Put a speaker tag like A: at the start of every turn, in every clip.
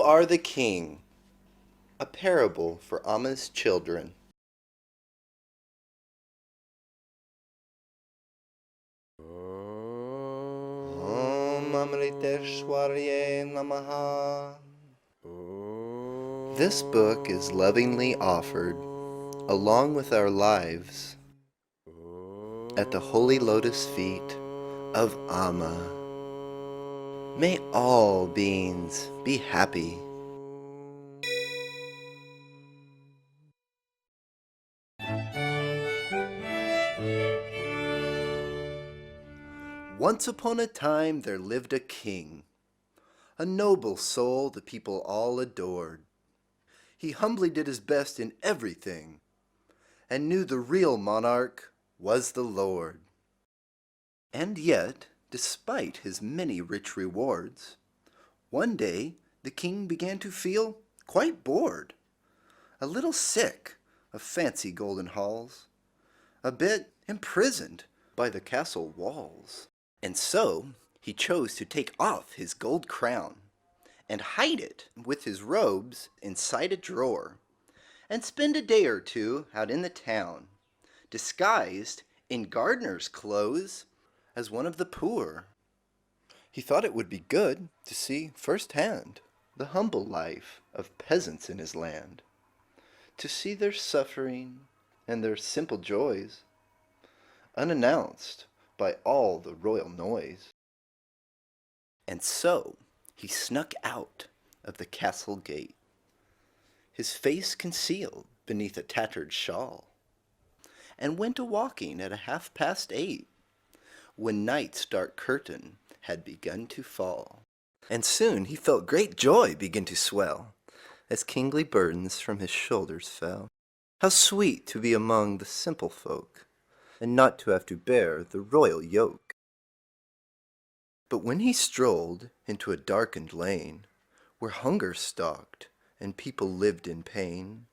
A: are the king? A parable for Amma's children. Om Amriteshwarye Namaha. This book is lovingly offered, along with our lives, at the holy lotus feet of Amma. May all beings be happy. Once upon a time there lived a king, a noble soul the people all adored. He humbly did his best in everything, and knew the real monarch was the Lord. And yet, despite his many rich rewards, one day the king began to feel quite bored, a little sick of fancy golden halls, a bit imprisoned by the castle walls. And so he chose to take off his gold crown and hide it with his robes inside a drawer, and spend a day or two out in the town, disguised in gardener's clothes as one of the poor. He thought it would be good to see firsthand the humble life of peasants in his land, to see their suffering and their simple joys, unannounced by all the royal noise. And so he snuck out of the castle gate, his face concealed beneath a tattered shawl, and went a-walking at 8:30, when night's dark curtain had begun to fall. And soon he felt great joy begin to swell, as kingly burdens from his shoulders fell. How sweet to be among the simple folk, and not to have to bear the royal yoke. But when he strolled into a darkened lane, where hunger stalked and people lived in pain,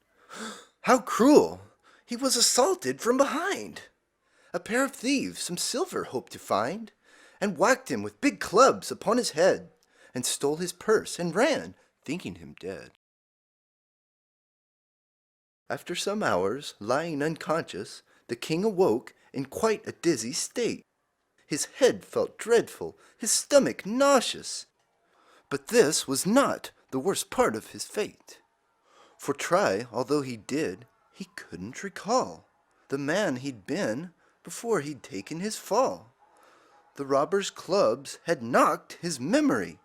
A: how cruel! He was assaulted from behind. A pair of thieves some silver hoped to find, and whacked him with big clubs upon his head, and stole his purse and ran, thinking him dead. After some hours, lying unconscious, the king awoke in quite a dizzy state. His head felt dreadful, his stomach nauseous. But this was not the worst part of his fate, for try although he did, he couldn't recall the man he'd been before he'd taken his fall. The robber's clubs had knocked his memory,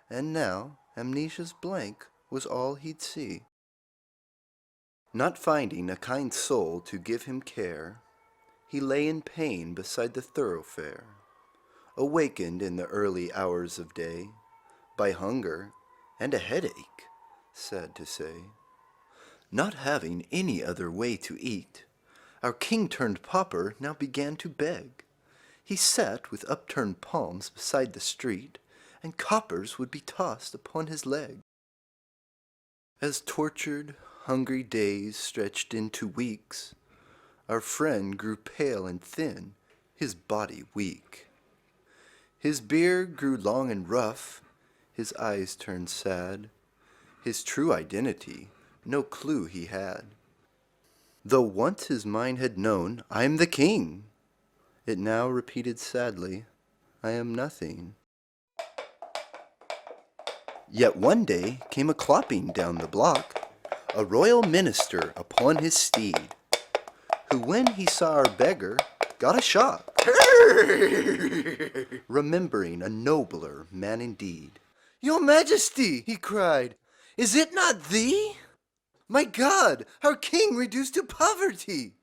A: and now amnesia's blank was all he'd see. Not finding a kind soul to give him care, he lay in pain beside the thoroughfare, awakened in the early hours of day by hunger and a headache, sad to say. Not having any other way to eat, our king turned pauper now began to beg. He sat with upturned palms beside the street, and coppers would be tossed upon his leg. As tortured, hungry days stretched into weeks, our friend grew pale and thin, his body weak. His beard grew long and rough, his eyes turned sad. His true identity, no clue he had. Though once his mind had known, "I am the king," it now repeated sadly, "I am nothing." Yet one day came a clopping down the block, a royal minister upon his steed, who when he saw our beggar got a shock, remembering a nobler man indeed. "Your Majesty," he cried, "is it not thee? My God, our king reduced to poverty!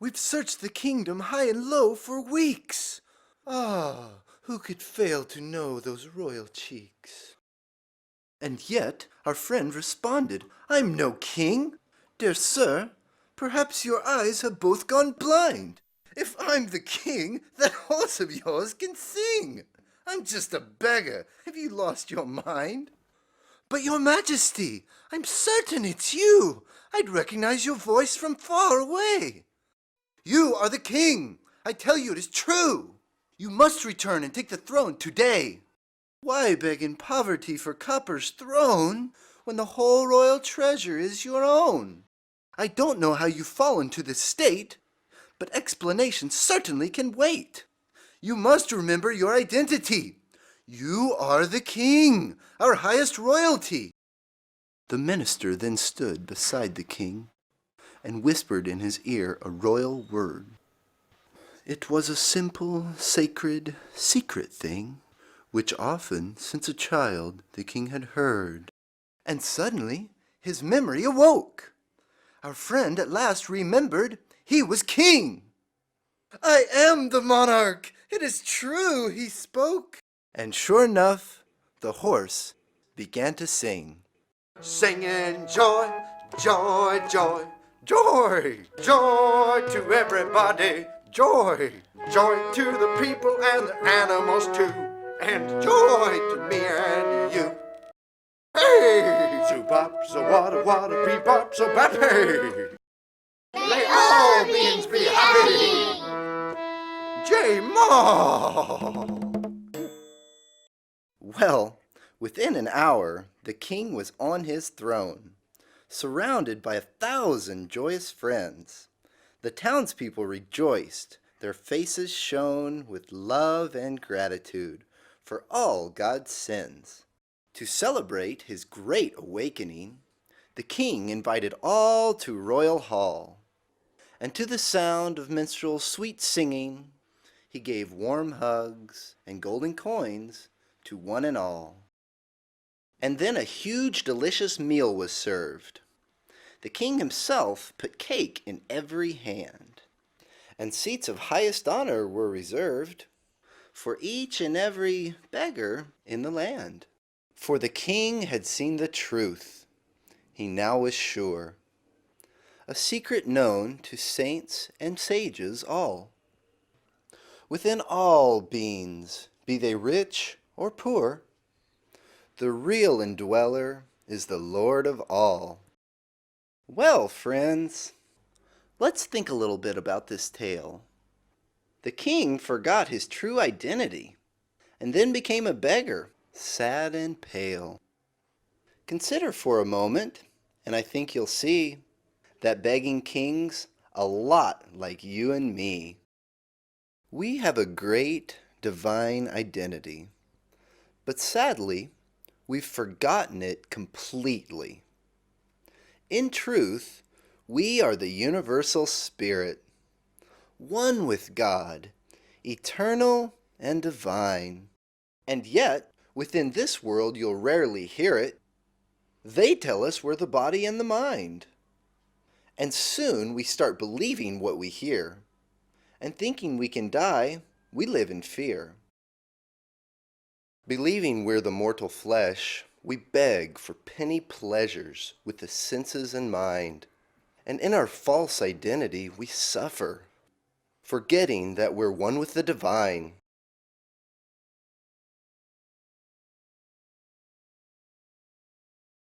A: We've searched the kingdom high and low for weeks. Ah, who could fail to know those royal cheeks?" And yet our friend responded, "I'm no king. Dear sir, perhaps your eyes have both gone blind. If I'm the king, that horse of yours can sing. I'm just a beggar. Have you lost your mind?" "But your Majesty, I'm certain it's you. I'd recognize your voice from far away." "You are the king. I tell you it is true. You must return and take the throne today." "Why beg in poverty for copper's throne? when the whole royal treasure is your own? I don't know how you've fallen to this state, but explanation certainly can wait. You must remember your identity. You are the king, our highest royalty. The minister then stood beside the king and whispered in his ear a royal word. It was a simple, sacred, secret thing, which often, since a child, the king had heard. And suddenly his memory awoke. Our friend at last remembered he was king. I am the monarch. It is true, he spoke. And sure enough, the horse began to sing.
B: Singing joy, joy, joy, joy, joy to everybody. Joy, joy to the people and the animals too. And joy to me and you. Hey! So bop, so wada, wada, bebop, so bop, hey! May all beings be happy! J-Ma!
A: Well, within an hour, the king was on his throne, surrounded by 1,000 joyous friends. The townspeople rejoiced. Their faces shone with love and gratitude for all God's sins. To celebrate his great awakening, the king invited all to Royal Hall, and to the sound of minstrels' sweet singing, he gave warm hugs and golden coins to one and all. And then a huge, delicious meal was served. The king himself put cake in every hand, and seats of highest honor were reserved for each and every beggar in the land. For the king had seen the truth, he now was sure, a secret known to saints and sages all. Within all beings, be they rich or poor, the real indweller is the Lord of all. Well, friends, let's think a little bit about this tale. The king forgot his true identity and then became a beggar, sad and pale. Consider for a moment, and I think you'll see that begging king's a lot like you and me. We have a great divine identity, but sadly, we've forgotten it completely. In truth, we are the universal spirit, one with God, eternal and divine. And yet, within this world you'll rarely hear it. They tell us we're the body and the mind. And soon we start believing what we hear, and thinking we can die, we live in fear. Believing we're the mortal flesh, we beg for penny pleasures with the senses and mind. And in our false identity, we suffer, forgetting that we're one with the divine.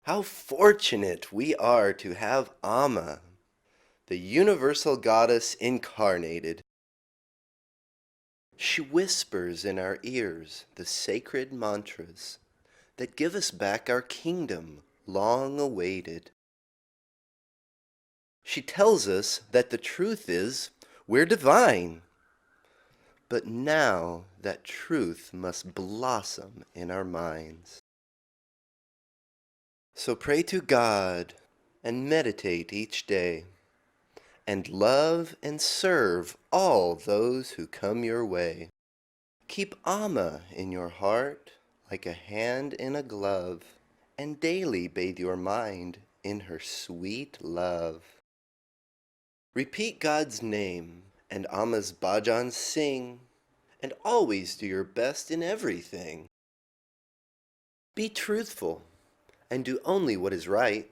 A: How fortunate we are to have Amma, the universal goddess incarnated. She whispers in our ears the sacred mantras that give us back our kingdom long awaited. She tells us that the truth is we're divine, but now that truth must blossom in our minds. So pray to God and meditate each day, and love and serve all those who come your way. Keep Amma in your heart like a hand in a glove, and daily bathe your mind in her sweet love. Repeat God's name and Amma's bhajans sing, and always do your best in everything. Be truthful and do only what is right,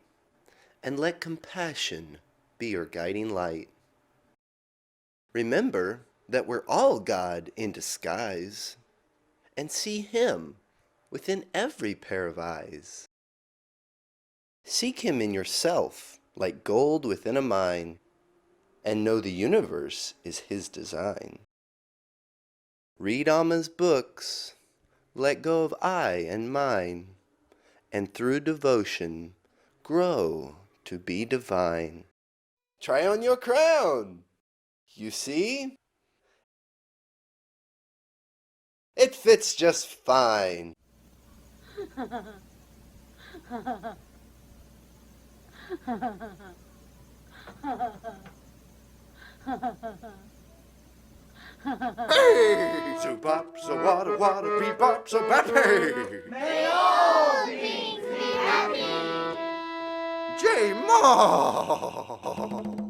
A: and let compassion be your guiding light. Remember that we're all God in disguise, and see Him within every pair of eyes. Seek Him in yourself like gold within a mine, and know the universe is His design. Read Amma's books, let go of I and mine, and through devotion grow to be divine. Try on your crown. You see? It fits just fine.
B: Hey! So bop, so wada wada, bebop, so bop, hey!
C: May all things be happy.
B: J-Mo!